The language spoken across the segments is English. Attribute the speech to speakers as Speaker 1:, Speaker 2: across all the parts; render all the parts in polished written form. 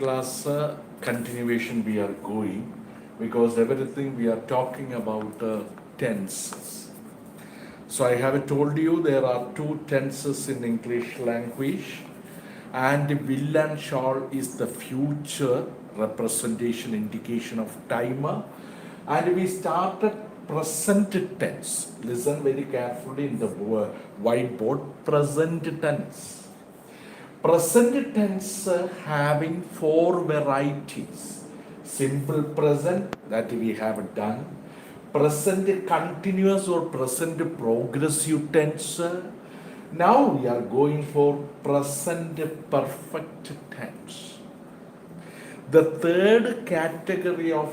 Speaker 1: class continuation we are going because everything we are talking about tenses. So I have told you there are two tenses in English language, and will and shall is the future representation indication of time, and we started present tense. Listen very carefully in the whiteboard. Present tense. Present tense having four varieties. Simple present that we have done. Present continuous or present progressive tense. Now we are going for present perfect tense. The third category of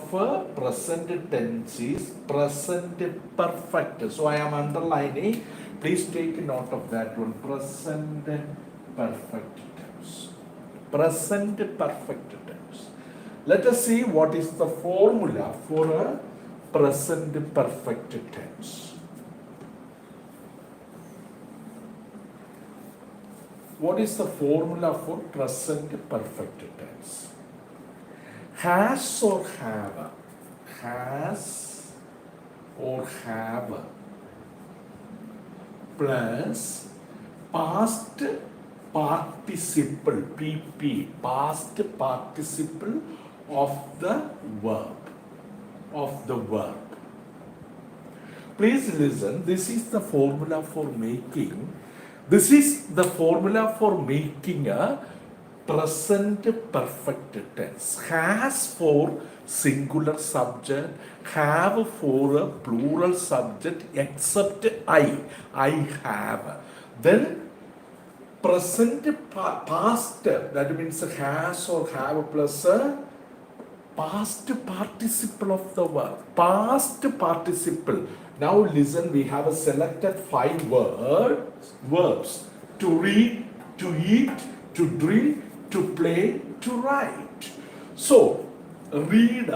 Speaker 1: present tense is present perfect. So I am underlining. Please take note of that one. Present perfect tense. Present perfect tense. Let us see what is the formula for a present perfect tense. What is the formula for present perfect tense? Has or have? Has or have plus past participle, PP, past participle of the verb. Please listen, this is the formula for making a present perfect tense. Has for singular subject, have for a plural subject, except I have. Then present past, that means has or have plus a past participle of the verb. Past participle. Now listen, we have selected 5 verbs: to read, to eat, to drink, to play, to write. So read,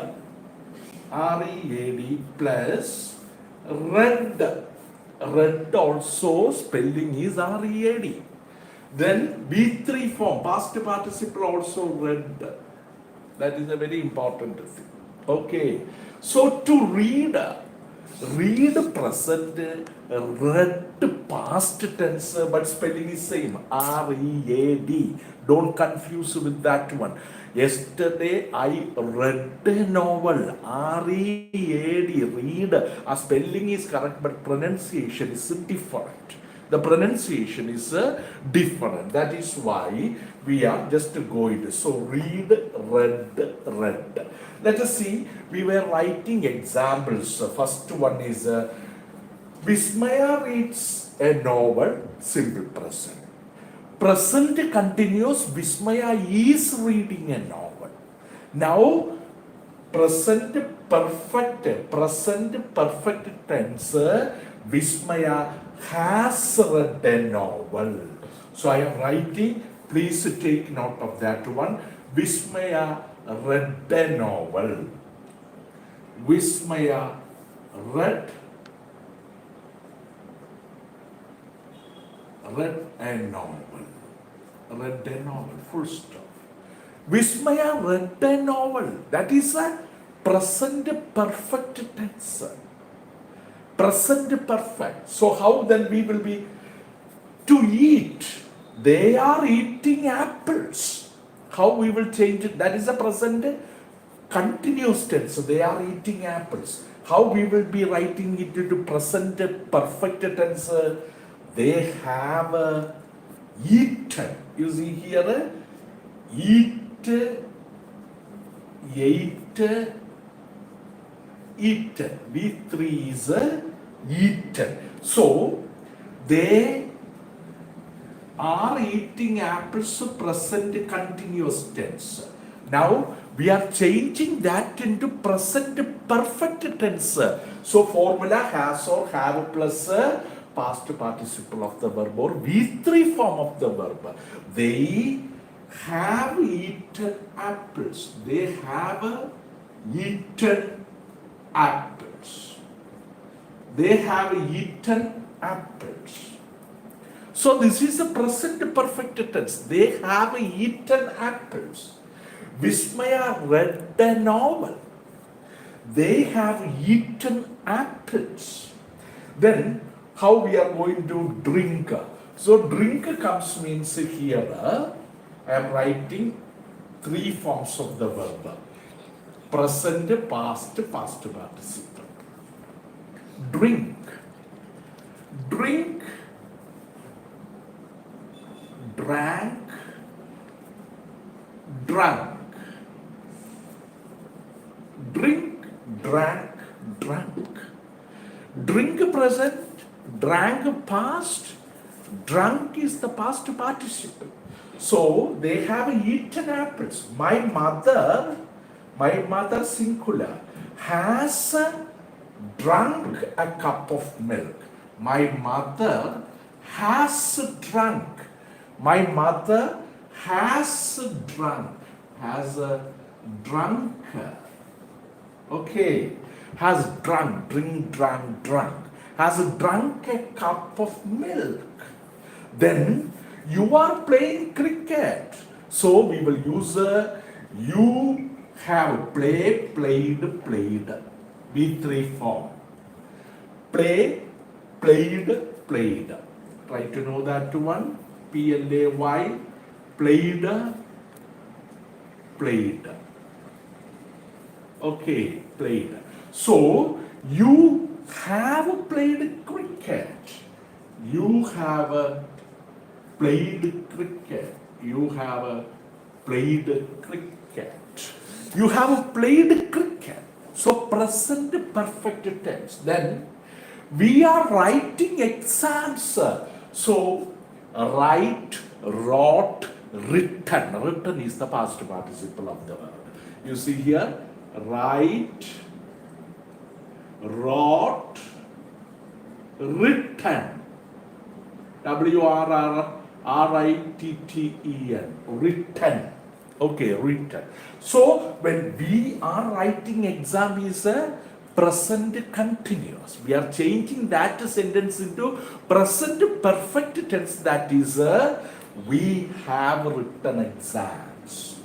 Speaker 1: R-E-A-D plus read. Read also spelling is R-E-A-D. Then B3 form, past participle also read. That is a very important thing. Okay. So to read present, read past tense, but spelling is same. R-E-A-D. Don't confuse with that one. Yesterday I read a novel. R-E-A-D. Read. Spelling is correct, but pronunciation is different. The pronunciation is different. That is why we are just going. So read, read. Let us see. We were writing examples. First one is Vismaya reads a novel, simple present. Present continuous, Vismaya is reading a novel. Now, present perfect tense, Vismaya has read a novel. So I am writing, please take note of that one. Vismaya read a novel. Vismaya read a novel. Read a novel, full stop. Vismaya read a novel. That is a present perfect tense. Present perfect. So how then we will be to eat? They are eating apples. How we will change it? That is a present continuous tense. So they are eating apples. How we will be writing it into present perfect tense? They have eaten. You see here, eat, ate, eaten. V3 is eaten. So they are eating apples, present continuous tense. Now we are changing that into present perfect tense. So formula has or have plus past participle of the verb or V3 form of the verb. They have eaten apples. They have eaten apples. They have eaten apples. So this is a present perfect tense. They have eaten apples. Vismaya read a novel. They have eaten apples. Then how we are going to drink? So drink comes means here I am writing three forms of the verb. Present, past, past participle. Drink. Drink, drank, drunk. Drink, drank, drunk. Drink present, drank past, drunk is the past participle. So they have eaten apples. My mother singular, has drunk a cup of milk. My mother has drunk. My mother has drunk. Has drunk. Okay. Has drunk. Drink, drank, drunk. Has drunk a cup of milk. Then you are playing cricket. So we will use you have played, played, played. B3 form. Play, played, played. Try to know that one. P-L-A-Y. Played, played. Okay, played. So, you have played cricket. You have played cricket. You have played cricket. You have played cricket. So, present perfect tense. Then, we are writing exams. So, write, wrote, written. Written is the past participle of the verb. You see here, write, wrote, written. W-R-R-R-I-T-T-E-N. Written. Okay, written. So, when we are writing exam is a present continuous. We are changing that sentence into present perfect tense. That is, we have written exams.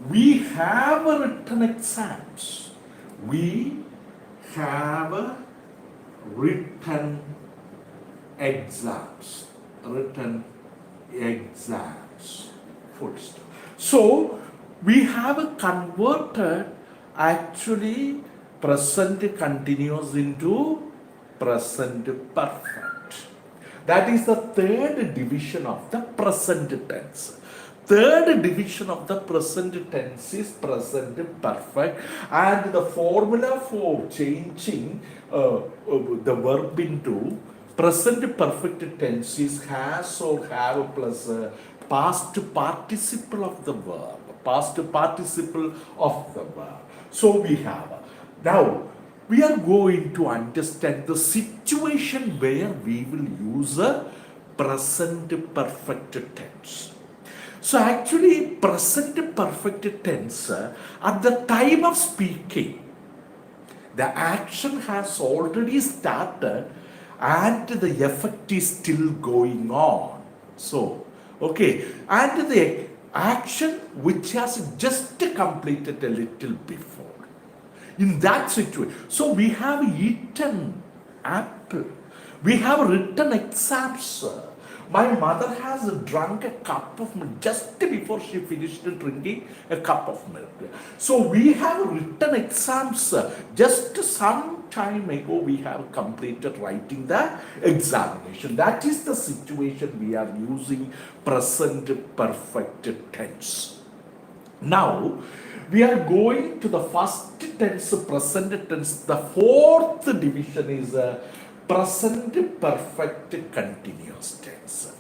Speaker 1: We have written exams. We have written exams. Written exams. Full stop. So, we have converted actually present continuous into present perfect. That is the third division of the present tense. Third division of the present tense is present perfect, and the formula for changing the verb into present perfect tense is has or have plus past participle of the verb. Past participle of the verb. So we have. Now, we are going to understand the situation where we will use a present perfect tense. So actually, present perfect tense, at the time of speaking, the action has already started and the effect is still going on. So, okay, and the action which has just completed a little before. In that situation, so we have eaten apple. We have written exams. My mother has drunk a cup of milk just before she finished drinking a cup of milk. So we have written exams. Just some time ago we have completed writing the examination. That is the situation we are using present perfect tense. Now, we are going to the first tense, present tense. The fourth division is present perfect continuous tense.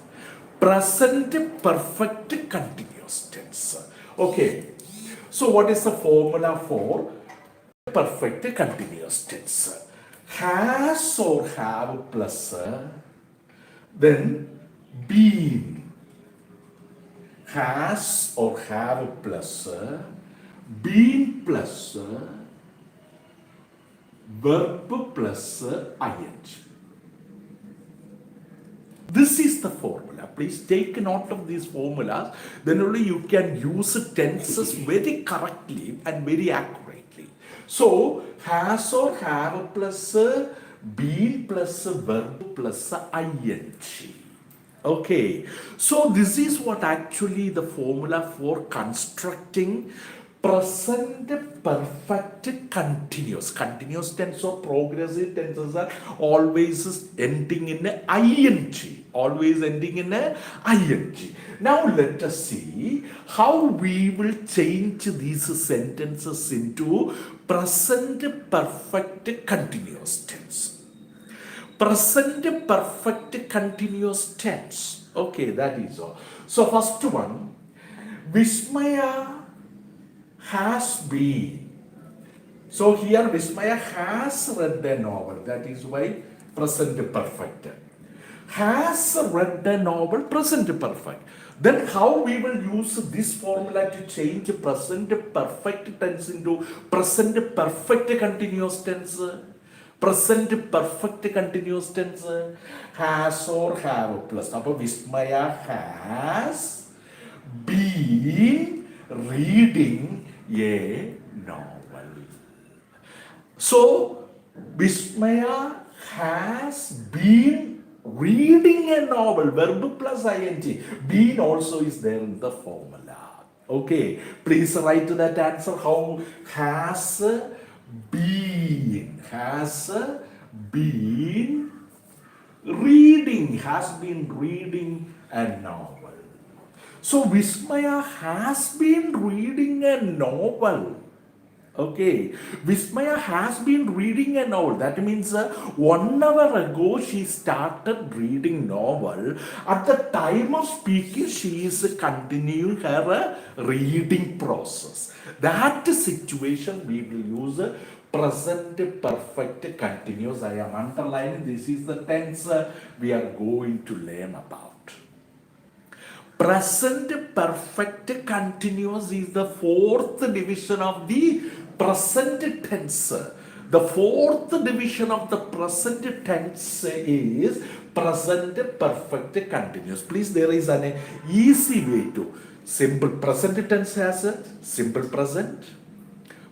Speaker 1: Present perfect continuous tense. Okay. So, what is the formula for perfect continuous tense? Has or have plus then been. Has or have plus been plus verb plus ing. This is the formula. Please take note of these formulas. Then only you can use tenses very correctly and very accurately. So, has or have plus been plus verb plus ing. Okay, so this is what actually the formula for constructing present perfect continuous. Continuous tense or progressive tenses are always ending in ing. Always ending in ing. Now let us see how we will change these sentences into present perfect continuous tense. Present perfect continuous tense. Okay, that is all. So first one, Vismaya has been. So here Vismaya has read the novel. That is why present perfect. Has read the novel, present perfect. Then how we will use this formula to change present perfect tense into present perfect continuous tense? Present perfect continuous tense has or have plus. Now, Vismaya has been reading a novel. So, Vismaya has been reading a novel. Verb plus ing. Been also is there in the formula. Okay, please write that answer. How has been reading a novel. So Vismaya has been reading a novel. Okay, Vismaya has been reading a novel. That means 1 hour ago she started reading novel. At the time of speaking, she is continuing her reading process. That situation we will use present perfect continuous. I am underlining this is the tense we are going to learn about. Present perfect continuous is the fourth division of the present tense. The fourth division of the present tense is present perfect continuous. Please, there is an easy way to simple present tense has a simple present,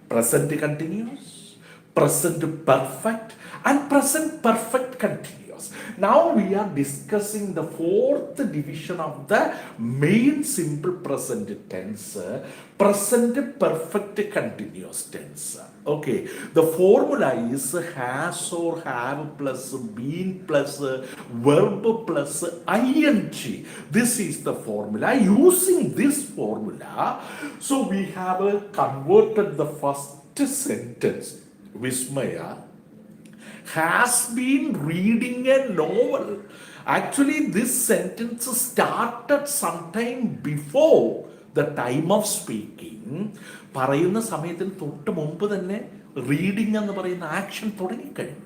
Speaker 1: present continuous, present perfect, and present perfect continuous. Now we are discussing the fourth division of the main simple present tense, present perfect continuous tense. Okay, the formula is has or have plus been plus verb plus ing. This is the formula. Using this formula, so we have converted the first sentence. Vismaya has been reading a novel. Actually, this sentence started sometime before the time of speaking. പറയുന്ന സമയത്തിന് തൊട്ട് മുമ്പ് തന്നെ reading എന്ന് പറയുന്ന action തുടങ്ങിക്കഴിഞ്ഞു.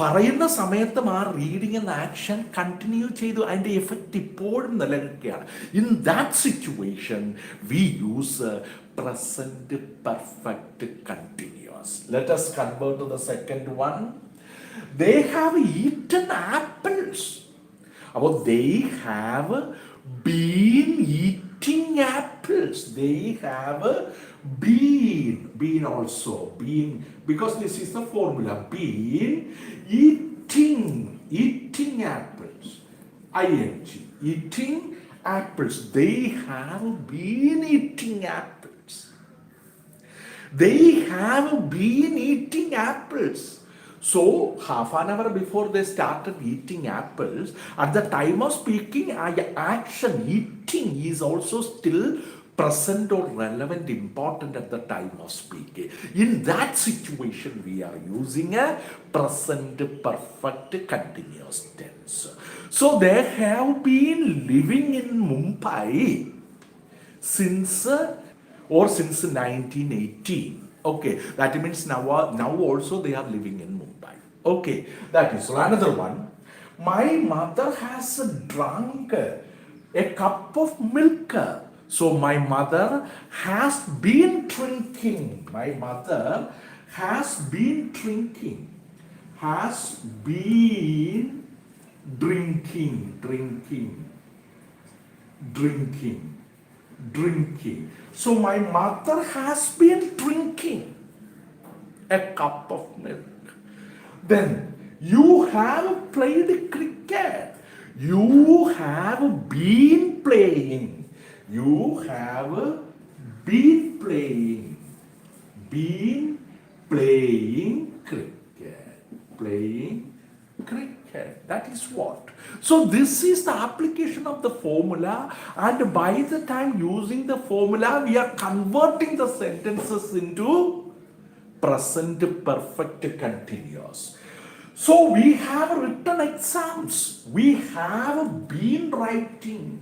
Speaker 1: പറയുന്ന സമയത്തും ആ റീഡിംഗ് എന്ന ആക്ഷൻ കണ്ടിന്യൂ ചെയ്തു. അതിൻ്റെ എഫക്റ്റ് ഇപ്പോഴും നിലനിൽക്കുകയാണ്. In that situation we use present perfect continuous. Let us convert to the second one. They have eaten apples. About they have been eating apples. They have been also been, because this is the formula, been eating apples. ing eating apples. They have been eating apples. They have been eating apples. So, half an hour before they started eating apples, at the time of speaking, action eating is also still present or relevant, important at the time of speaking. In that situation, we are using a present perfect continuous tense. So, they have been living in Mumbai since 1918. Okay, that means now also they are living in Mumbai. Okay, that is so. Another one. My mother has drunk a cup of milk. So my mother has been drinking. My mother has been drinking. Has been drinking, drinking, drinking, drinking. So my mother has been drinking a cup of milk. Then you have played cricket. You have been playing. You have been playing. Been playing cricket. Playing cricket. That is what. So this is the application of the formula, and by the time using the formula, we are converting the sentences into present perfect continuous. So we have written exams. We have been writing.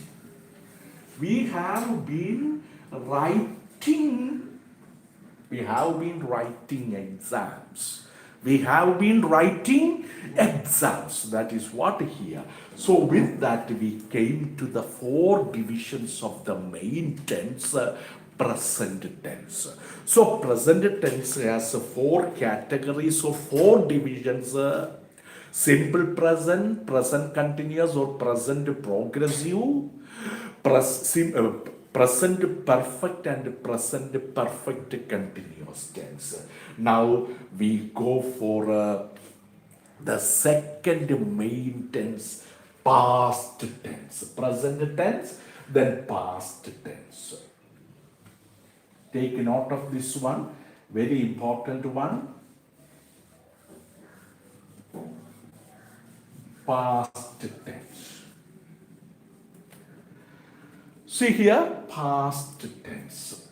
Speaker 1: We have been writing. We have been writing exams. We have been writing exams. That is what here. So with that we came to the four divisions of the main tense, present tense. So present tense has four categories or four divisions. Simple present, present continuous or present progressive, present perfect and present perfect continuous tense. Now we go for the second main tense, past tense. Present tense, then past tense. Take note of this one, very important one. Past tense. See here, past tense.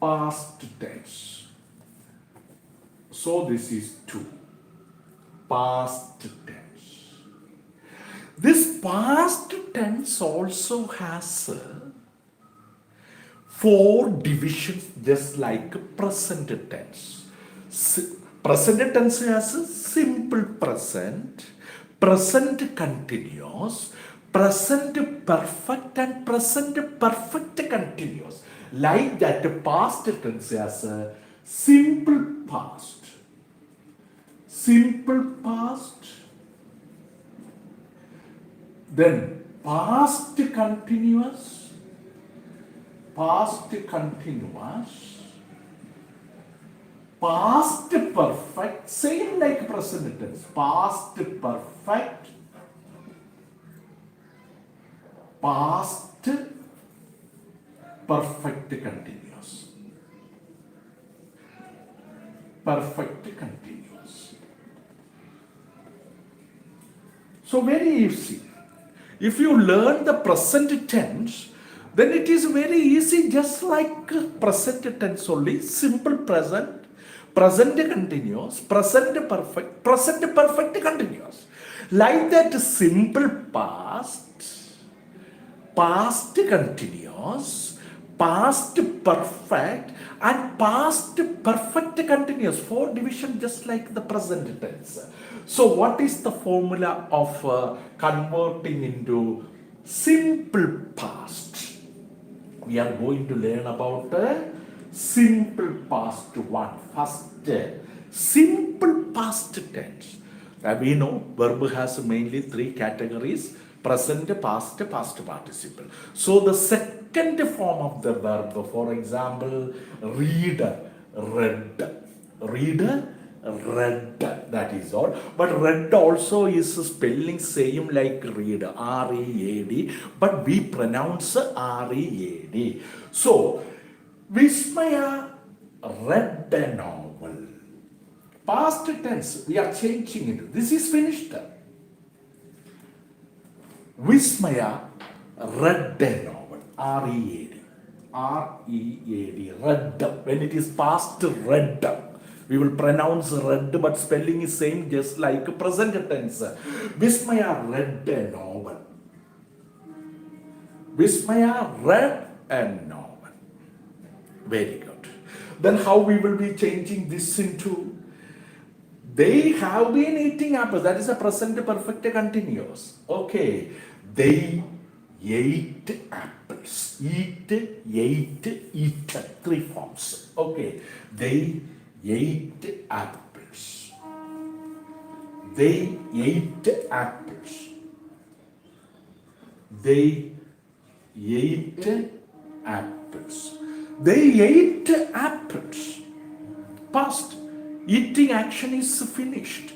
Speaker 1: Past tense. So this is 2. Past tense. This past tense also has 4 divisions, just like present tense. Present tense has a simple present, present continuous, present perfect and present perfect continuous. Like that, past tense has a simple past, simple past, then past continuous, past continuous, past perfect, same like present tense, past perfect, past perfect continuous, perfect continuous. So very easy. If you learn the present tense, then it is very easy, just like present tense only, simple present, present continuous, present perfect continuous. Like that, simple past, past continuous, past perfect, and past perfect continuous. 4 division, just like the present tense. So what is the formula of converting into simple past? We are going to learn about simple past one. First, simple past tense. We know verb has mainly 3 categories: present, past, past participle. So the second form of the verb, for example, read, read, read, read, that is all. But read also is spelling same like read, R-E-A-D, but we pronounce R-E-A-D. So Vismaya read a novel. Past tense, we are changing it. This is finished. Vismaya read a novel. R-E-A-D. R-E-A-D. Read. When it is past, read. We will pronounce read, but spelling is same, just like present tense. Vismaya read a novel. Vismaya read a novel. Very good. Then how we will be changing this into? They have been eating apples. That is a present perfect continuous. Okay. They ate apples. Eat, ate, eat. 3 forms. Okay. They ate apples. They ate apples. They ate apples. They ate apples. Past. Eating action is finished.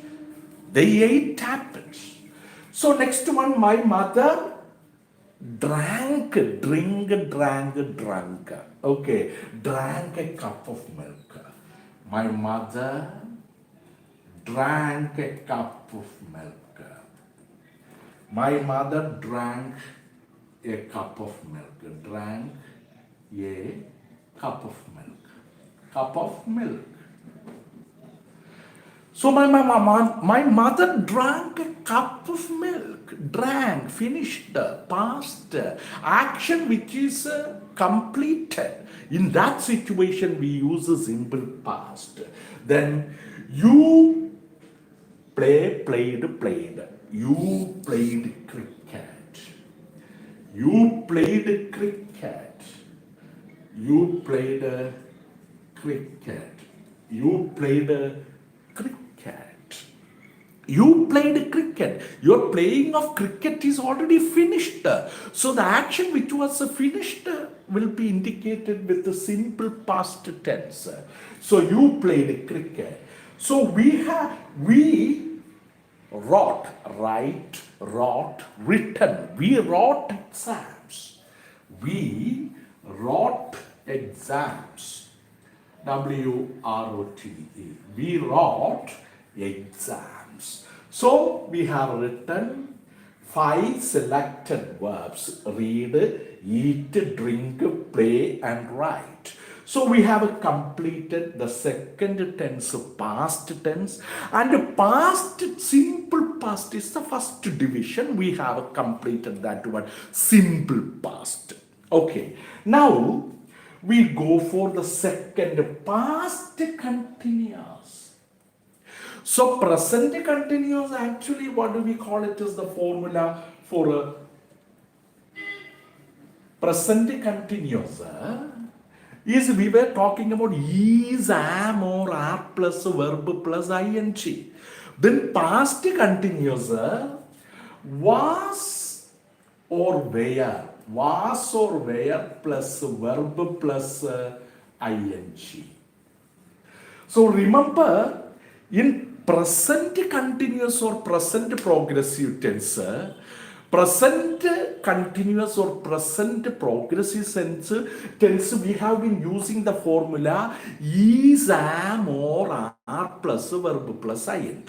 Speaker 1: They ate apples. So next one, my mother drank. Okay, drank a cup of milk. My mother drank a cup of milk. My mother drank a cup of milk. Drank a cup of milk. Cup of milk. So my mother drank a cup of milk. Drank, finished, past, action which is completed. In that situation, we use a simple past. Then you played. You played cricket. You played cricket. You played cricket. You played cricket. You played cricket. Your playing of cricket is already finished. So the action which was finished will be indicated with the simple past tense. So you played cricket. So we wrote, written. We wrote exams. We wrote exams. W-R-O-T-E. We wrote exams. So we have written 5 selected verbs: read, eat, drink, play, and write. So we have completed the second tense, past tense, and past, simple past is the first division. We have completed that one, simple past. Okay, now we go for the second, past continuous. So present continuous, actually what do we call it is the formula for a present continuous. Is we were talking about is, am, or are plus verb plus ing. Then past continuous, was or were. Was or were plus verb plus ing. So remember, in present continuous or present progressive tense, present continuous or present progressive tense, we have been using the formula is, am, or are plus verb plus ing.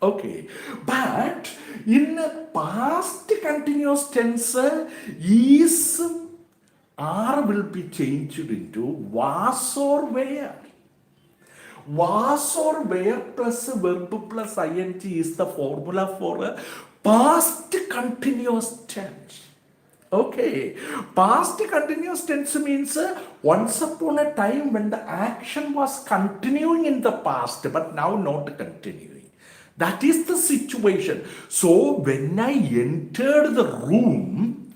Speaker 1: Okay, but in past continuous tense, is, are will be changed into was or were. Was or were plus verb plus ing is the formula for a past continuous tense. Okay, past continuous tense means once upon a time when the action was continuing in the past, but now not continuing. That is the situation. So when I entered the room,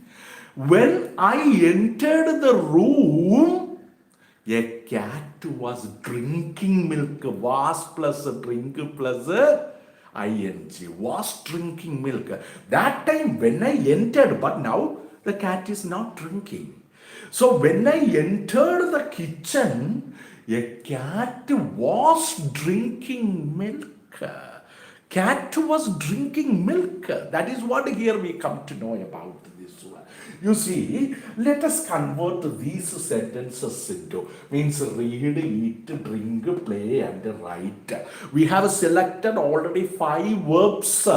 Speaker 1: a cat was drinking milk. Was plus drink plus ing. Was drinking milk. That time when I entered, but now the cat is not drinking. So when I entered the kitchen, a cat was drinking milk. Cat was drinking milk. That is what here we come to know about this one. You see, let us convert these sentences into, means read, eat, drink, play, and write. We have selected already 5 verbs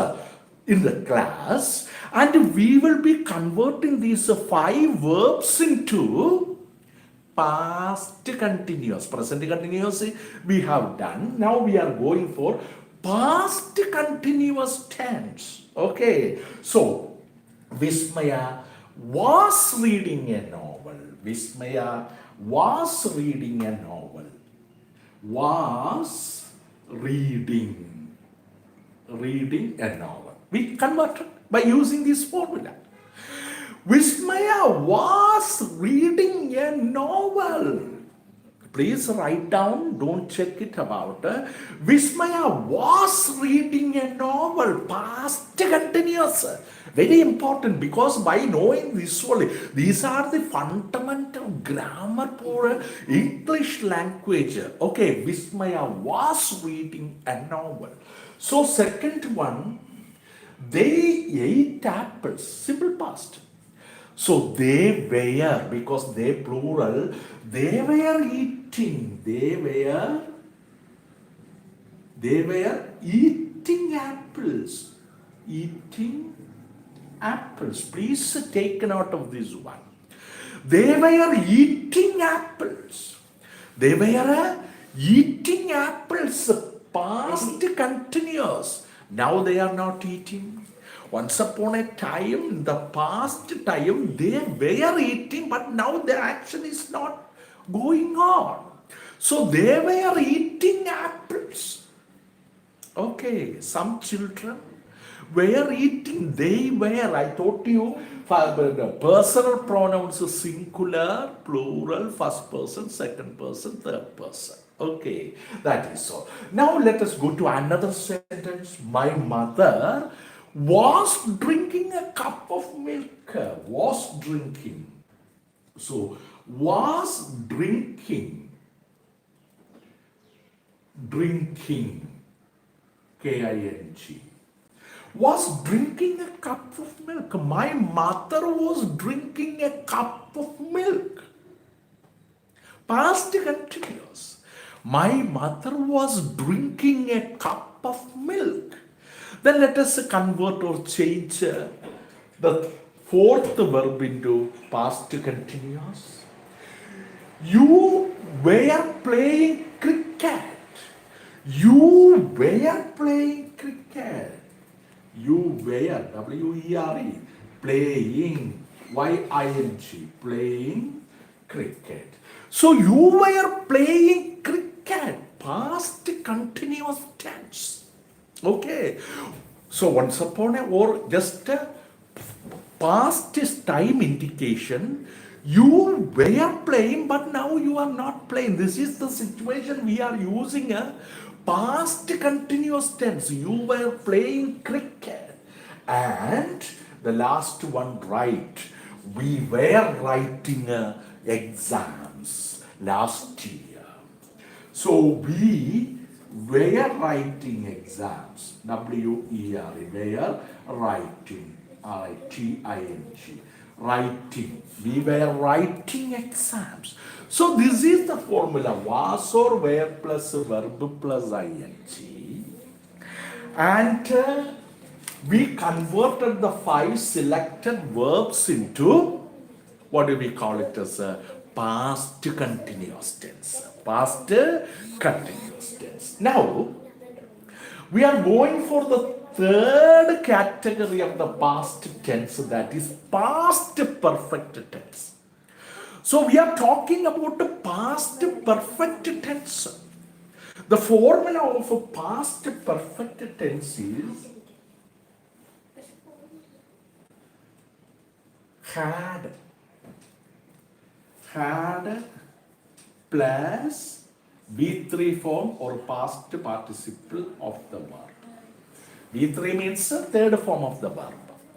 Speaker 1: in the class, and we will be converting these 5 verbs into past continuous. Present continuous we have done. Now we are going for past continuous tense. Okay, so Vismaya was reading a novel. Vismaya was reading a novel. Was reading a novel. We converted by using this formula. Vismaya was reading a novel. Please write down, don't check it about. Vismaya was reading a novel, past continuous. Very important, because by knowing this only, these are the fundamental grammar for English language. Okay, Vismaya was reading a novel. So second one, they ate apples, simple past. So they were, because they plural, they were eating, they were eating apples. Eating apples. Please take note of this one. They were eating apples. They were eating apples. Past continuous. Now they are not eating. Once upon a time, in the past time, they were eating, but now the action is not going on. So they were eating apples. Okay, some children were eating, they were, I told you, personal pronouns singular, plural, first person, second person, third person. Okay, that is so. Now let us go to another sentence. My mother was drinking a cup of milk. Was drinking. So, was drinking. Drinking. K-I-N-G. Was drinking a cup of milk. My mother was drinking a cup of milk. Past continuous. My mother was drinking a cup of milk. Then let us convert or change the fourth verb into past continuous. You were playing cricket. You were playing cricket. You were, W-E-R-E, playing, Y-I-N-G, playing cricket. So you were playing cricket, past continuous tense. Okay, so once upon a, or just a past time indication, you were playing, but now you are not playing. This is the situation we are using a past continuous tense. You were playing cricket. And the last one, right. We were writing exams last year. So we were writing exams. W-E-R-E, were writing. R-I-T-I-N-G. Writing. We were writing exams. So this is the formula. Was or were plus verb plus ing. And we converted the 5 selected verbs into, what do we call it as a past continuous tense. Past continuous tense. Now, we are going for the third category of the past tense, that is past perfect tense. So we are talking about the past perfect tense. The formula of a past perfect tense is had plus V3 form or past participle of the verb. V3 means the third form of the verb.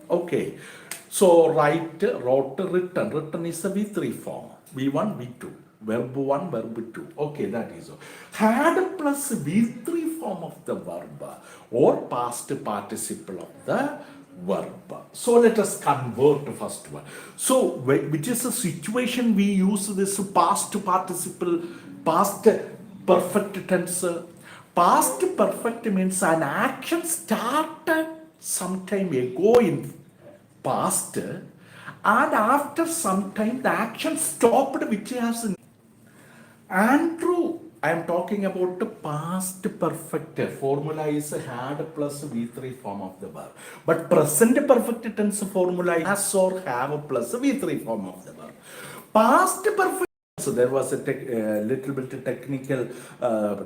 Speaker 1: Okay. So write, wrote, written. Written is the V3 form. V1, V2. Verb 1, verb 2. Okay, that is all. Had plus V3 form of the verb or past participle of the verb. So let us convert the first one. So which is a situation we use this past participle, past perfect tense. Past perfect means an action started some time ago in past, and after some time the action stopped, which has Andrew. I am talking about the past perfect. Formula is had plus V3 form of the verb. But present perfect tense formula is has or have plus V3 form of the verb. Past perfect. So there was a little bit technical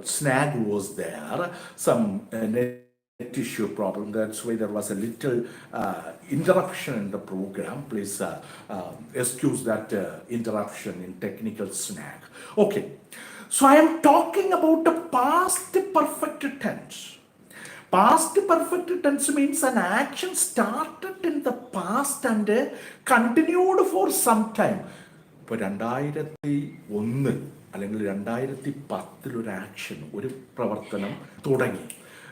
Speaker 1: snag was there. Some net issue problem. That's why there was a little interruption in the program. Please excuse that interruption in technical snag. Okay. So I am talking about the past perfect tense. Past perfect tense means an action started in the past and continued for some time. ഇപ്പോൾ 2001 അല്ലെങ്കിൽ 2010 ഒരു action, ഒരു പ്രവർത്തനം തുടങ്ങി,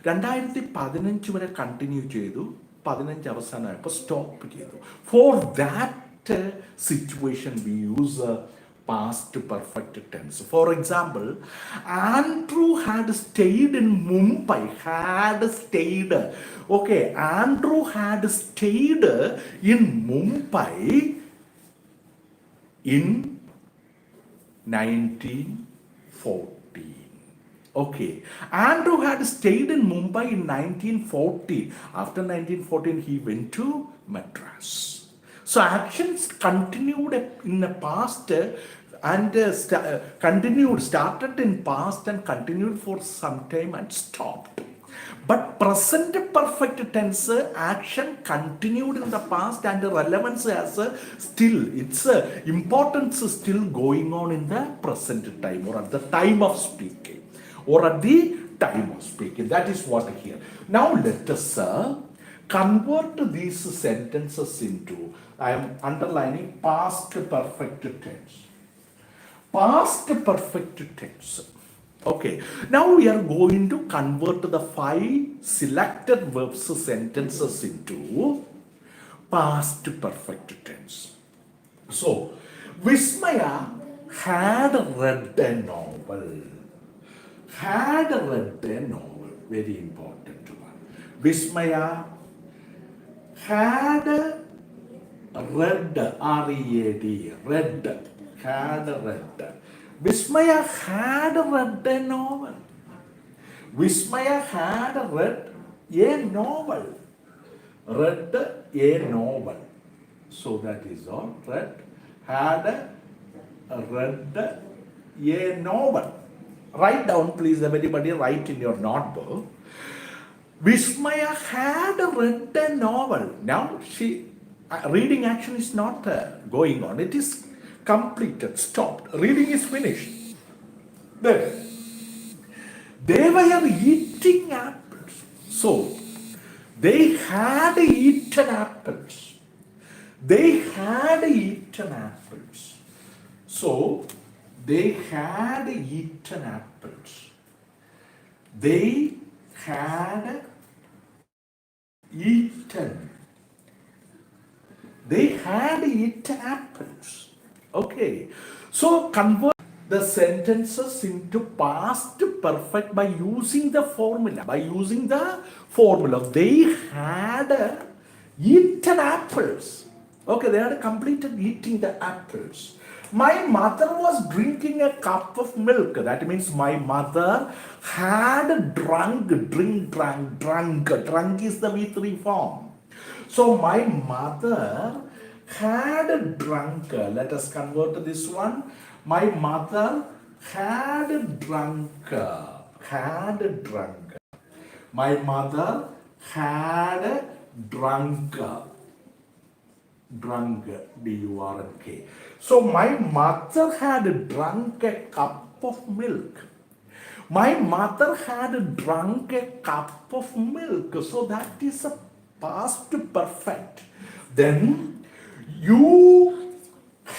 Speaker 1: 2015 വരെ continue ചെയ്തു, 15 അവസാനമായപ്പോൾ stop ചെയ്തു. For that situation we use past perfect tense. For example, Andrew had stayed in Mumbai. Had stayed. Okay, Andrew had stayed in Mumbai in 1914. Okay, Andrew had stayed in Mumbai in 1940. After 1914, he went to Madras. So actions continued in the past and started in past and continued for some time and stopped. But present perfect tense action continued in the past and the relevance has still, its importance is still going on in the present time or at the time of speaking or at the time of speaking. That is what here. Now let us convert these sentences into, I am underlining past perfect tense. Past perfect tense. Okay, now we are going to convert the 5 selected verbs sentences into past perfect tense. So, Vismaya had read a novel. Had read a novel. Very important one. Vismaya had read, R-E-A-D, read, had read. Vismaya had read a novel. Vismaya had read a novel. Read a novel. So that is all. Read, had read a novel. Write down, please, everybody, write in your notebook. Vismaya had read a novel. Now reading action is not going on. It is completed, stopped. Reading is finished. Then they were eating apples. So they had eaten apples. They had eaten apples. So they had eaten apples. They had eaten. They had eaten apples. Okay, so convert the sentences into past perfect by using the formula. By using the formula, they had eaten apples. Okay, they had completed eating the apples. My mother was drinking a cup of milk. That means my mother had drunk. Drunk is the V3 form. So my mother had drunk. Let us convert this one. My mother had drunk. Had drunk. My mother had drunk. Drunk, D-U-R-N-K. So my mother had drunk a cup of milk. My mother had drunk a cup of milk. So that is a past perfect. Then you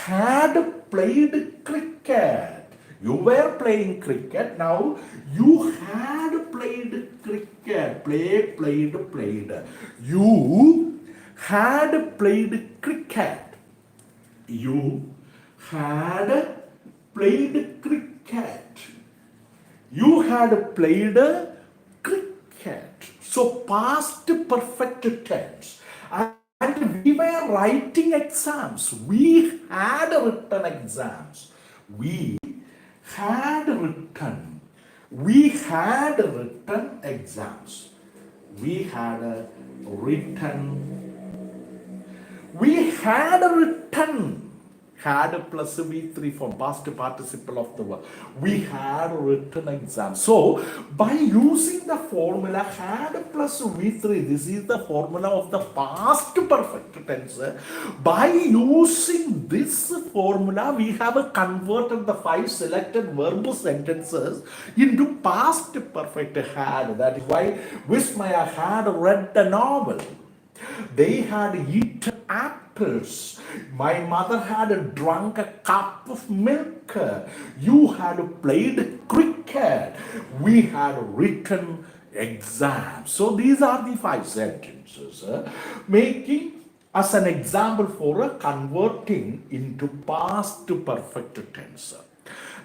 Speaker 1: had played cricket. You were playing cricket. Now you had played cricket. Played. You had played cricket. You had played cricket. You had played cricket. So past perfect tense. And we were writing exams. We had written exams. We had written exams. We had written Had plus V3 from past participle of the verb. We had written exam. So by using the formula had plus V3, this is the formula of the past perfect tense. By using this formula, we have converted the 5 selected verb sentences into past perfect had. That is why Vismaya had read the novel. They had eaten apples. My mother had drunk a cup of milk. You had played cricket. We had written exams. So these are the 5 sentences, making as an example for converting into past perfect tense.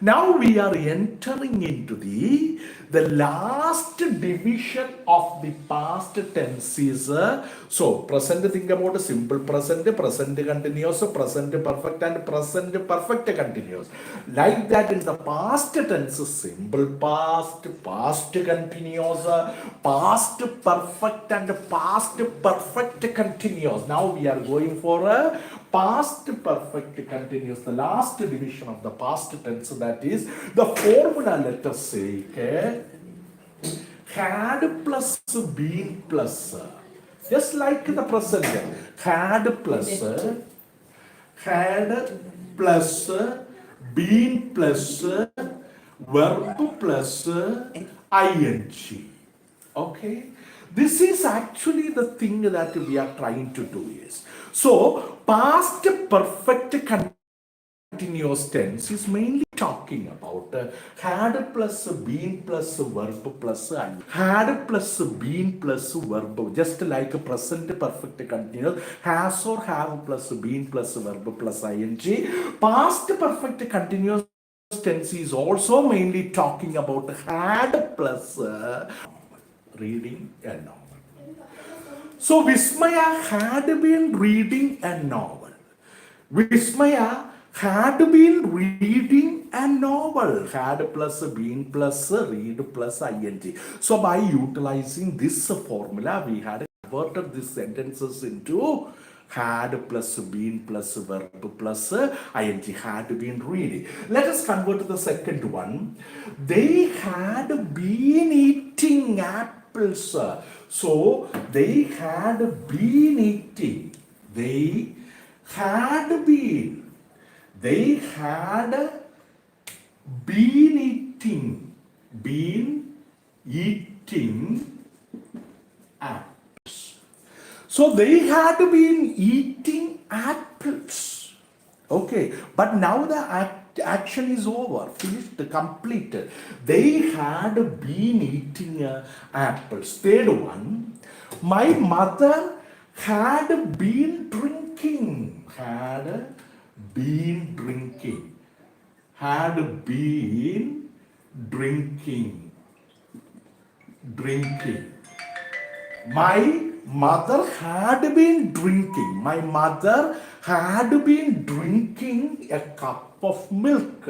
Speaker 1: Now we are entering into the last division of the past tenses. So present, think about a simple present, present continuous, present perfect and present perfect continuous. Like that in the past tense, simple past, past continuous, past perfect and past perfect continuous. Now we are going for a past perfect continuous, the last division of the past tense, that is the formula. Let us say had plus been plus, just like the present, had plus been plus verb plus ing. Okay, this is actually the thing that we are trying to do is, so past perfect continuous tense is mainly talking about had plus been plus verb plus ing. Had plus been plus verb, just like a present perfect continuous, has or have plus been plus verb plus ing. Past perfect continuous tense is also mainly talking about had plus reading a novel. So Vismaya had been reading a novel. Vismaya had been reading a novel. Had plus been plus read plus ing. So by utilizing this formula, we had converted these sentences into had plus been plus verb plus ing. Had been reading. Let us convert to the second one. They had been eating apples. So they had been eating. They had been eating apples. So they had been eating apples. Okay, but now the action is over, finished, completed. They had been eating apples. Third one, my mother had been drinking. Had been drinking. Had been drinking. Drinking. My mother had been drinking. My mother had been drinking a cup of milk.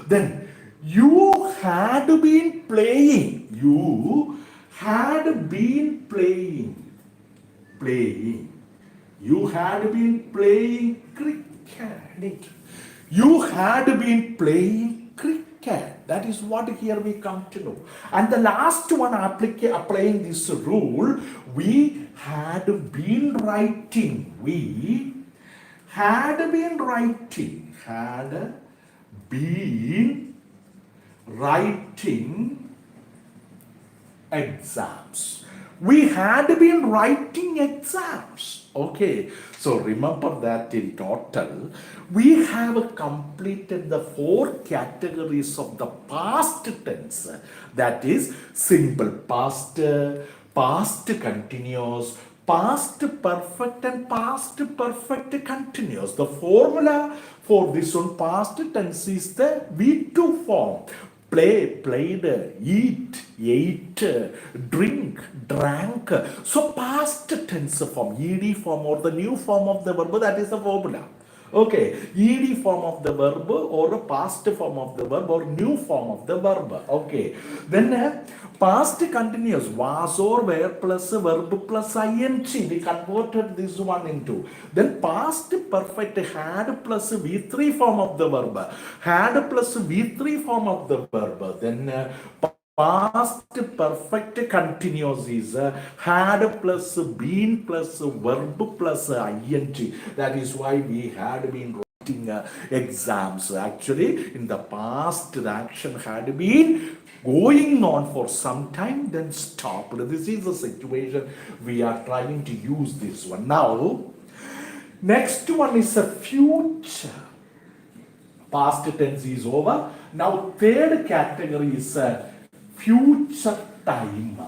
Speaker 1: Then you had been playing. You had been playing. Playing. You had been playing cricket. You had been playing cricket. That is what here we come to know. And the last one, applying this rule, we had been writing. We had been writing. Had been writing exams. We had been writing exams. Okay, so remember that in total, we have completed the 4 categories of the past tense. That is simple past, past continuous, past perfect and past perfect continuous. The formula for this one past tense is the V2 form. Play, played, eat, ate, drink, drank. So past tense form, ed form or the new form of the verb, that is the formula. Okay, ed form of the verb or a past form of the verb or new form of the verb. Okay, then past continuous was or were plus verb plus ing. We converted this one into. Then past perfect had plus v3 form of the verb. Had plus v3 form of the verb. Then past perfect continuous is had plus been plus verb plus ing. That is why we had been writing exams. Actually, in the past, the action had been going on for some time, then stopped. This is the situation we are trying to use this one. Now, next one is a future. Past tense is over. Now, third category is future time.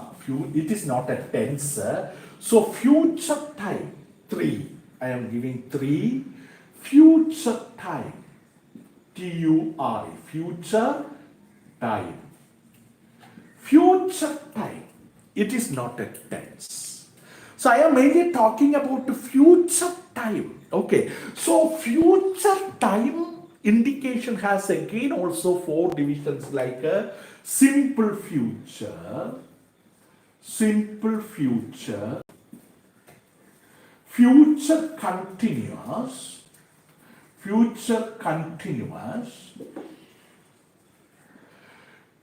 Speaker 1: It is not a tense. So, future time. 3. I am giving 3. Future time. TUI. Future time. Future time. It is not a tense. So, I am mainly talking about the future time. Okay. So, future time indication has again also 4 divisions like a simple future, future continuous,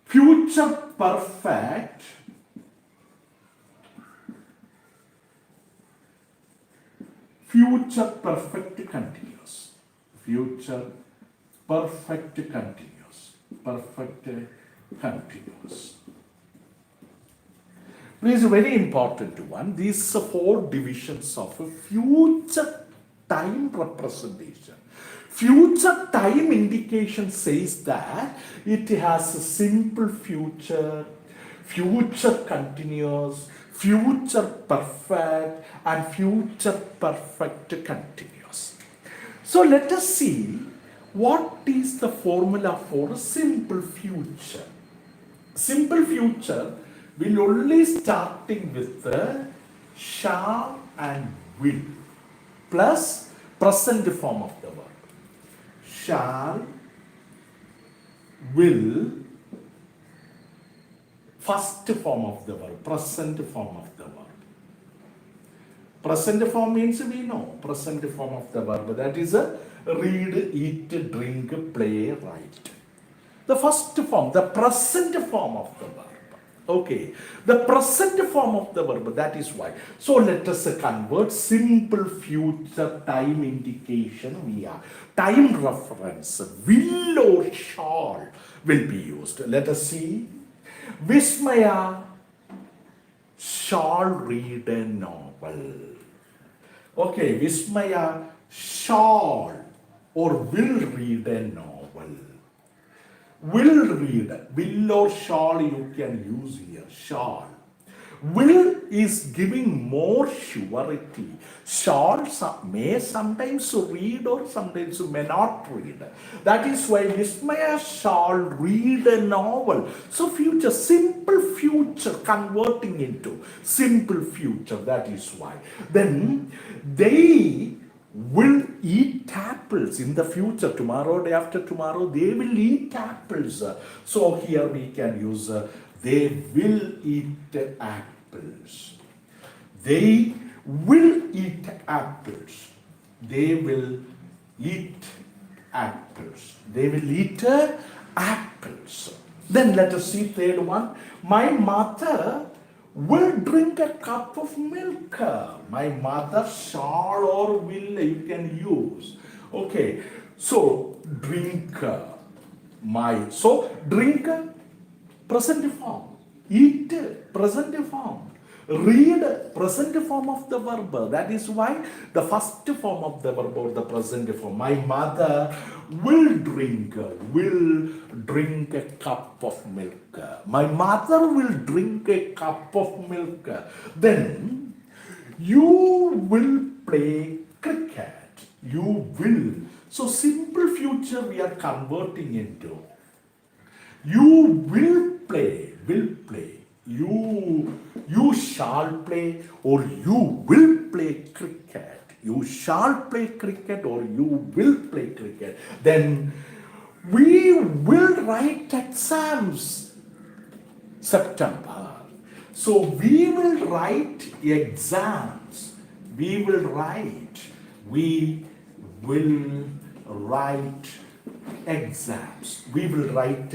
Speaker 1: future perfect, future perfect continuous, future perfect continuous, Please, a very important one. These 4 divisions of a future time representation. Future time indication says that it has a simple future, future continuous, future perfect, and future perfect continuous. So let us see what is the formula for a simple future. Simple future will only starting with shall and will plus present form of the verb. Shall, will, first form of the verb, present form of the verb. Present form means we know, present form of the verb, that is a read, eat, drink, play, write. The first form, the present form of the verb. Okay, the present form of the verb, that is why. So let us convert simple future time indication via time reference. Will or shall will be used. Let us see. Vismaya shall read a novel. Okay, Vismaya shall or will read a novel. Will read, will or shall you can use here, shall. Will is giving more surety. Shall may sometimes read or sometimes may not read. That is why Vismaya shall read a novel. So future, simple future converting into simple future. That is why. Then they will eat apples in the future. Tomorrow, day after tomorrow, they will eat apples. So here we can use they will eat apples. They will eat apples. They will eat apples. They will eat apples. Then let us see third one. My mother will drink a cup of milk. My mother shall or will you can use. Okay, so drink drink present form, eat present form, read present form of the verb. That is why the first form of the verb or the present form. My mother will drink a cup of milk. My mother will drink a cup of milk. Then you will play cricket. You will. So simple future we are converting into. You will play, You shall play or you will play cricket. You shall play cricket or you will play cricket. Then we will write exams September. So we will write exams. We will write. We will write exams. We will write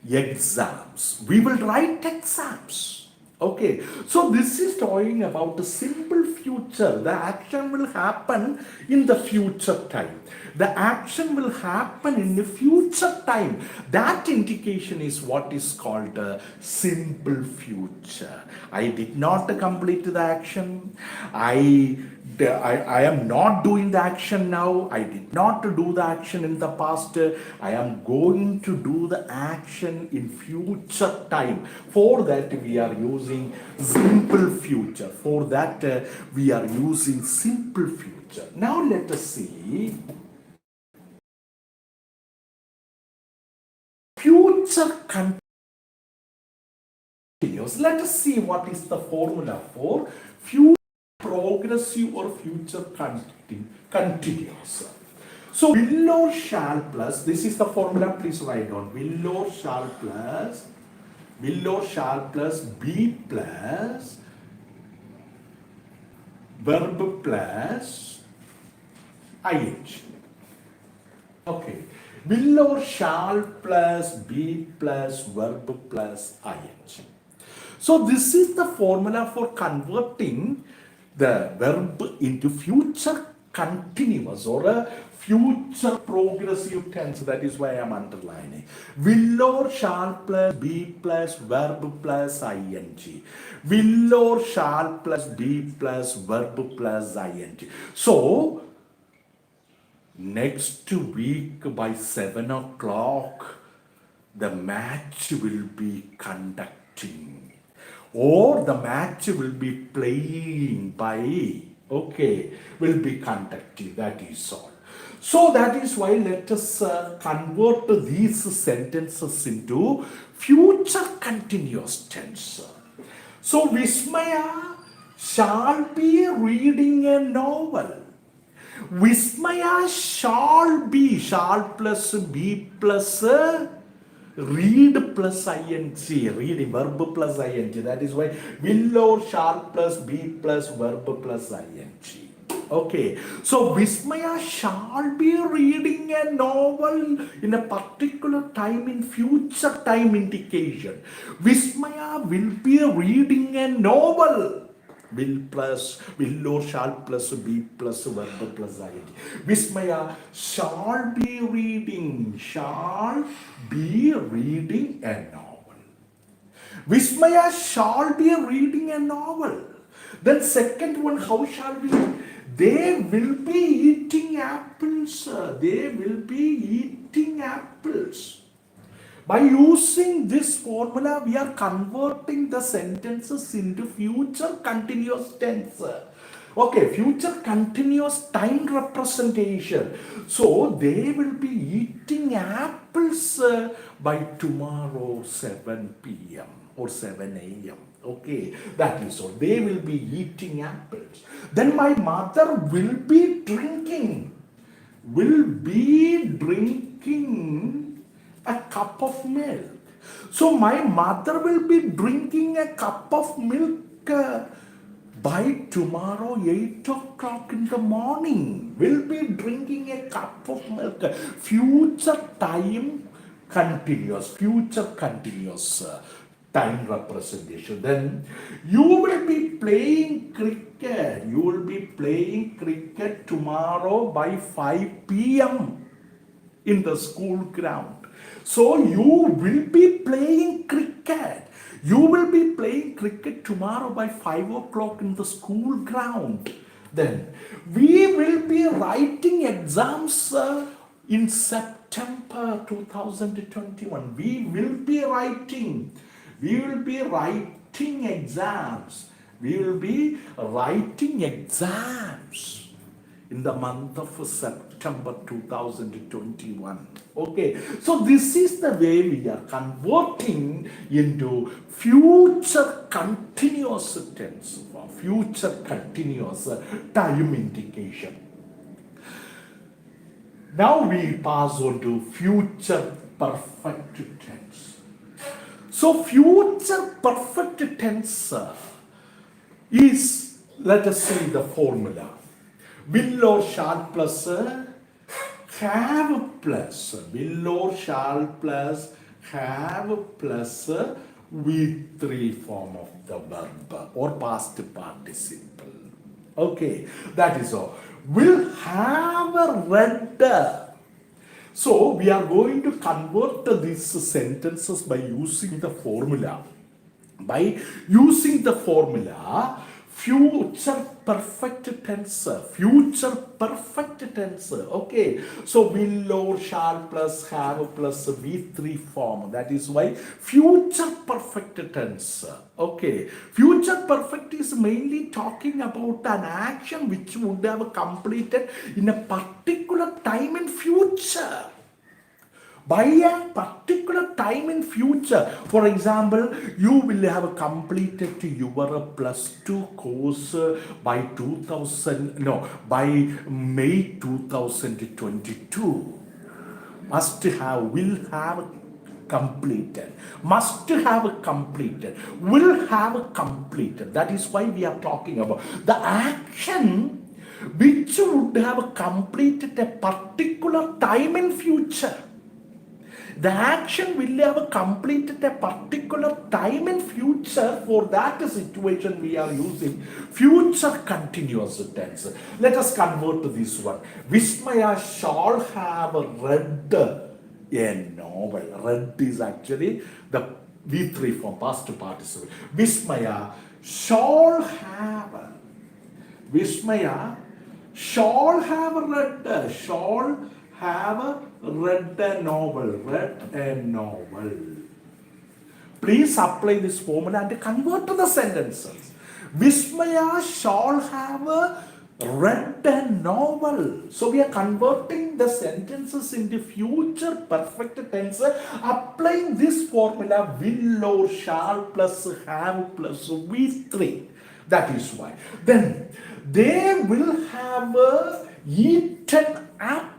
Speaker 1: exams. We will write exams. Okay, so this is talking about the simple future. The action will happen in the future time. The action will happen in the future time. That indication is what is called a simple future. I did not complete the action. I am not doing the action now. I did not do the action in the past. I am going to do the action in future time. For that we are using simple future. For that we are using simple future. Now let us see future continuous. Let us see what is the formula for future progressive or future continuous. So will or shall plus, this is the formula, please write down. Will or shall plus be plus verb plus ing. Okay. Will or shall plus be plus verb plus ing. So this is the formula for converting the verb into future continuous or a future progressive tense. That is why I am underlining. Will or shall plus be plus verb plus ing. Will or shall plus be plus verb plus ing. So next week by 7 o'clock, the match will be conducting. Or the match will be playing by, will be conducting. That is all. So that is why let us convert these sentences into future continuous tense. So Vismaya shall be reading a novel. Vismaya shall plus be plus read plus ing, reading verb plus ing. That is why will or shall plus be plus verb plus ing. Okay, so Vismaya shall be reading a novel in a particular time in future time indication. Vismaya will be reading a novel. Will or shall plus be plus verb plus ing. Vismaya shall be reading a novel. Vismaya shall be reading a novel. Then second one, how shall we? They will be eating apples. They will be eating apples. By using this formula, we are converting the sentences into future continuous tense. Okay, future continuous time representation. So they will be eating apples by tomorrow 7 p.m. or 7 a.m. Okay, that is all. They will be eating apples. Then my mother will be drinking a cup of milk. So my mother will be drinking a cup of milk by tomorrow 8 o'clock in the morning. Will be drinking a cup of milk. Future time continuous. Future continuous time representation. Then you will be playing cricket. You will be playing cricket tomorrow by 5 p.m. in the school ground. So you will be playing cricket. You will be playing cricket tomorrow by 5 o'clock in the school ground. Then we will be writing exams in September 2021. We will be writing exams. We will be writing exams in the month of September 2021. Okay, so this is the way we are converting into future continuous tense, or future continuous time indication. Now we pass on to future perfect tense. So future perfect tense is, let us see the formula. Will or shall plus have plus. Will or shall plus have plus V3 form of the verb or past participle. Okay, that is all. Will have read. So we are going to convert these sentences by using the formula. By using the formula, future perfect tense, future perfect tense. Okay, so will or shall plus have plus V3 form. That is why future perfect tense. Okay, future perfect is mainly talking about an action which would have completed in a particular time in future, by a particular time in future. For example, you will have completed your plus 2 course by by May 2022. Must have, will have completed, must have completed, will have completed. That is why we are talking about the action which would have completed a particular time in future. The action will have completed a particular time in future. For that situation we are using future continuous tense. Let us convert to this one. Vismaya shall have read a novel. Read is actually the V3 form, past participle. Vismaya shall have. Vismaya shall have read. Shall have read a novel. Read a novel. Please apply this formula and convert to the sentences. Vismaya shall have read a novel. So we are converting the sentences into future perfect tense, applying this formula will or shall plus have plus V3. That is why. Then they will have eaten apples.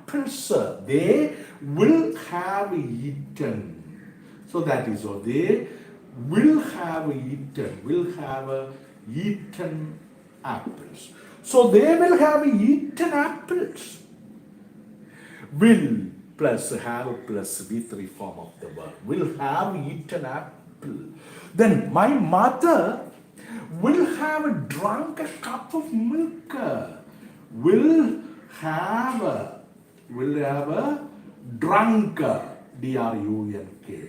Speaker 1: They will have eaten. So that is all. They will have eaten apples. So they will have eaten apples. Will plus have plus V3 form of the verb. Will have eaten apple. Then my mother will have drunk a cup of milk. Will have drunk, D-R-U-N-K.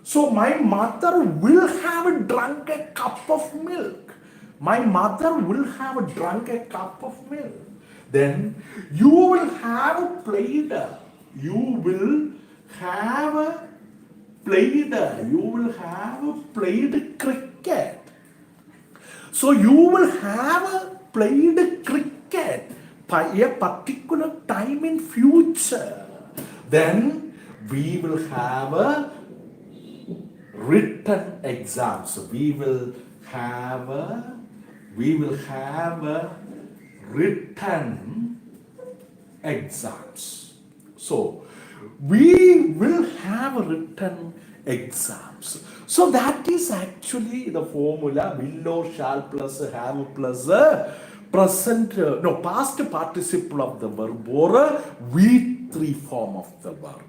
Speaker 1: So my mother will have drunk a cup of milk. My mother will have drunk a cup of milk. Then you will have played. You will have played cricket. So you will have played cricket by a particular time in future. Then we will have written exams. We will have written exams. So we will have written exams. So that is actually the formula. Will or shall plus have plus past participle of the verb or V3 form of the verb.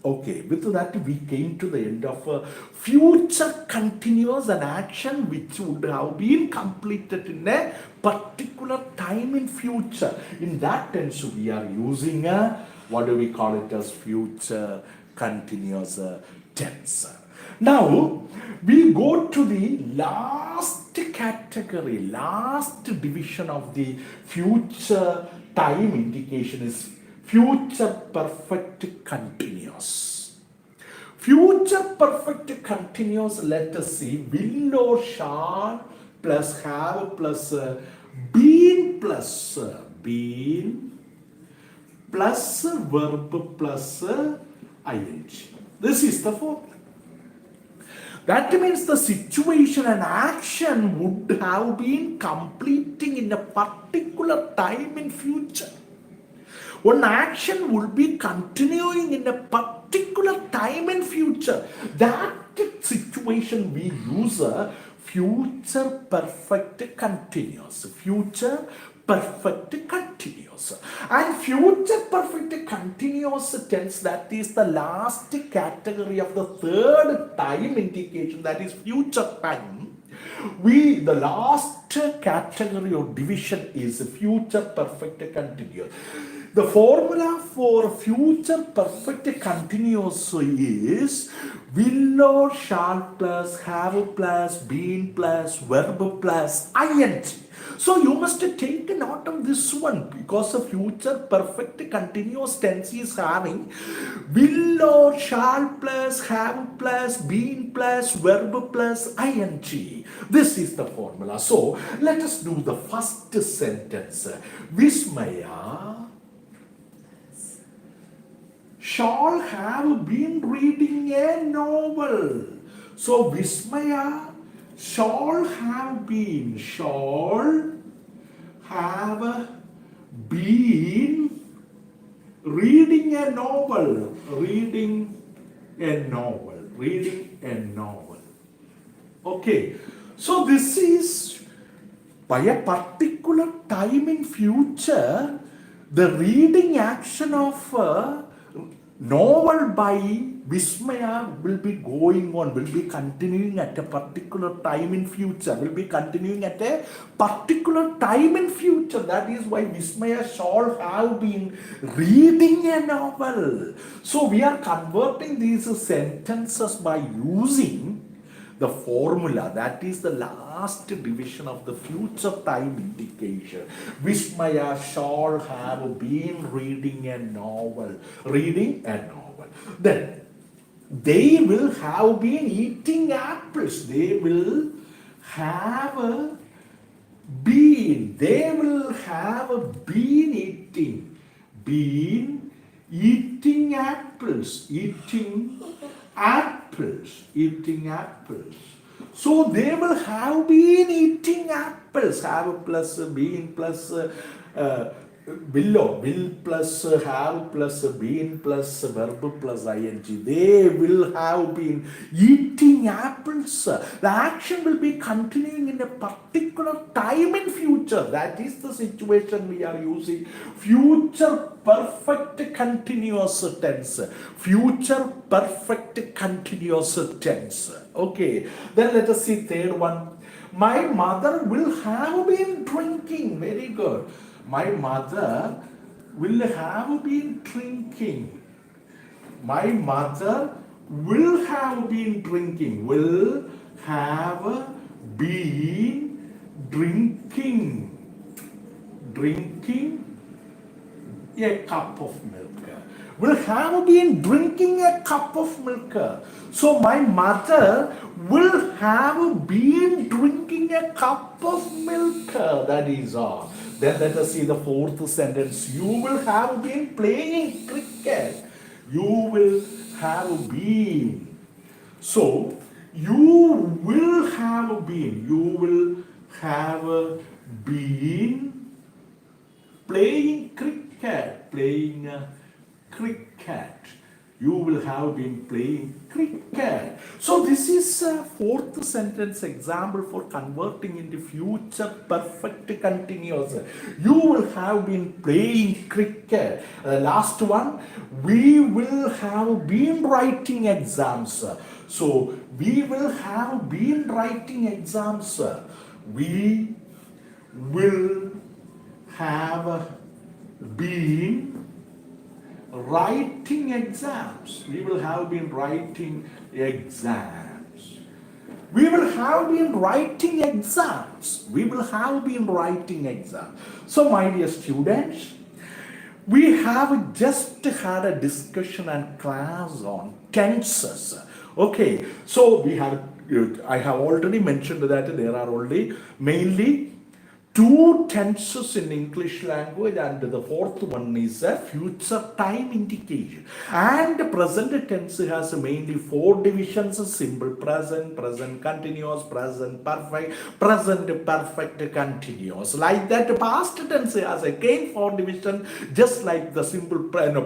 Speaker 1: Okay, with that we came to the end of future continuous, an action which would have been completed in a particular time in future. In that tense we are using what do we call it as future continuous tense. Now we go to the last category, last division of the future time indication is future perfect continuous. Future perfect continuous, let us see, will or shall plus have plus been plus been plus verb plus ing. This is the formula. That means the situation and action would have been completing in a particular time in future. One action will be continuing in a particular time in future. That situation we use a future perfect continuous. Future perfect continuous. And future perfect continuous tense, that is the last category of the third time indication, that is future time. The last category or division is future perfect continuous. The formula for future perfect continuous is will or shall plus have plus been plus verb plus ing. So you must take a note of this one, because the future perfect continuous tense is having will or shall plus have plus been plus verb plus ing. This is the formula. So let us do the first sentence. Vismaya shall have been reading a novel. So Vismaya shall have been reading a novel. Okay, so this is by a particular time in future, the reading action of novel by Vismaya will be going on, will be continuing at a particular time in future, That is why Vismaya shall have been reading a novel. So we are converting these sentences by using the formula, that is the last division of the future time indication. Vismaya shall have been reading a novel. Then they will have been eating apples. They will have been eating apples. So they will have been eating apples. Have plus been plus will plus have plus been plus verb plus ing. They will have been eating apples. The action will be continuing in a particular time in future. That is the situation we are using. Future perfect continuous tense. Okay, then let us see third one. My mother will have been drinking. Very good. My mother will have been drinking. My mother will have been drinking. Will have been drinking a cup of milk. Will have been drinking a cup of milk. So my mother will have been drinking a cup of milk. That is all. Then let us see the fourth sentence. You will have been playing cricket. You will have been. So you will have been playing cricket. You will have been playing cricket. So this is a fourth sentence example for converting into future perfect continuous. You will have been playing cricket. Last one, we will have been writing exams. So we will have been writing exams. We will have been writing exams. We will have been writing exams. We will have been writing exams. We will have been writing exams. So my dear students, we have just had a discussion and class on tenses. Okay, so I have already mentioned that there are only mainly two tenses in English language, and the fourth one is a future time indication. And the present tense has mainly four divisions: simple present, present continuous, present perfect, present perfect continuous. Like that, past tense has again four divisions, just like the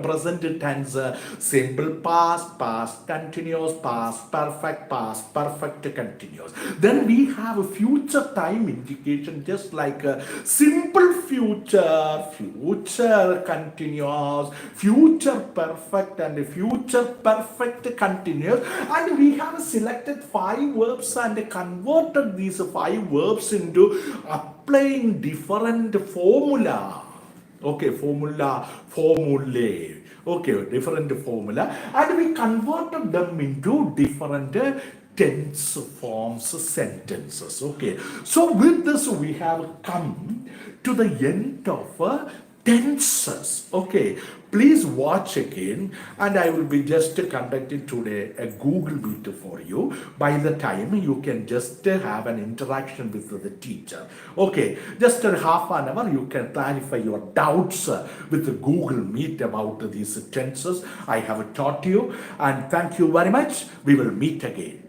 Speaker 1: present tense: simple past, past continuous, past perfect, past perfect continuous. Then we have a future time indication, just like simple future, future continuous, future perfect, and future perfect continuous. And we have selected five verbs and converted these five verbs into applying different formula. Okay, formulae. Okay, different formula, and we converted them into different tense forms sentences. Okay, so with this we have come to the end of tenses. Okay, please watch again, and I will be just conducting today a Google Meet for you. By the time you can just have an interaction with the teacher. Okay, just a half an hour you can clarify your doubts with the Google Meet about these tenses I have taught you. And thank you very much. We will meet again.